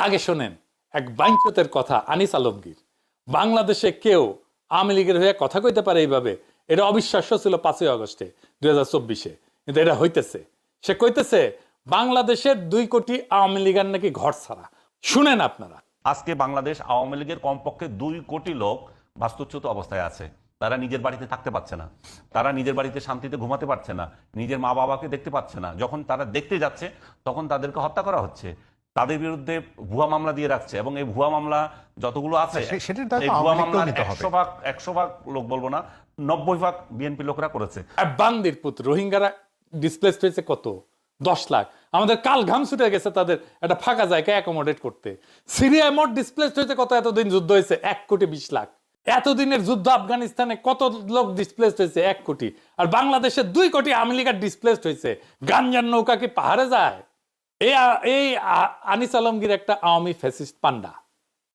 আগে শোনেন এক বাইঞ্চতের কথা, আনিস আলমগীর। বাংলাদেশে কেউ আওয়ামী লীগের হয়ে কথা কইতে পারে এইভাবে? এটা অবিশ্বাস্য ছিল 5ই আগস্টে 2024-এ, কিন্তু এটা হইতেছে। সে কইতেছে বাংলাদেশের 2 কোটি আওয়ামী লীগের নাকি ঘর ছাড়া। শুনেন আপনারা। আজকে বাংলাদেশ আওয়ামী লীগের কমপক্ষে 2 কোটি লোক বাস্তুচ্যুত অবস্থায় আছে। তারা নিজের বাড়িতে থাকতে পারছে না, তারা নিজের বাড়িতে শান্তিতে ঘুমাতে পারছে না, নিজের মা বাবাকে দেখতে পাচ্ছে না। যখন তারা দেখতে যাচ্ছে তখন তাদেরকে হত্যা করা হচ্ছে, তাদের বিরুদ্ধে ভুয়া মামলা দিয়ে রাখছে, এবং এই ভুয়া মামলা যতগুলো আছে এই ভুয়া মামলা 100 ভাগ লোক বলবো না, 90 ভাগ বিএনপি লোকরা করেছে। আর বান্দির পুত্র রোহিঙ্গারা ডিসপ্লেসড হয়েছে কত? 10 লাখ। আমাদের কাল ঘাম ছুটে গেছে তাদের একটা ফাঁকা জায়গায় অ্যাকোমোডেট করতে। সিরিয়ায় মোট ডিসপ্লেসড হয়েছে কত? এতদিন যুদ্ধ হয়েছে 1,20,00,000। এতদিনের যুদ্ধ আফগানিস্তানে কত লোক ডিসপ্লেসড হয়েছে? 1 কোটি। আর বাংলাদেশে 2 কোটি আওয়ামী লীগের ডিসপ্লেসড হয়েছে। গাঞ্জার নৌকা কি পাহাড়ে যায়? এই আনিস আলমগীর একটা আওয়ামী ফ্যাসিস্ট পান্ডা।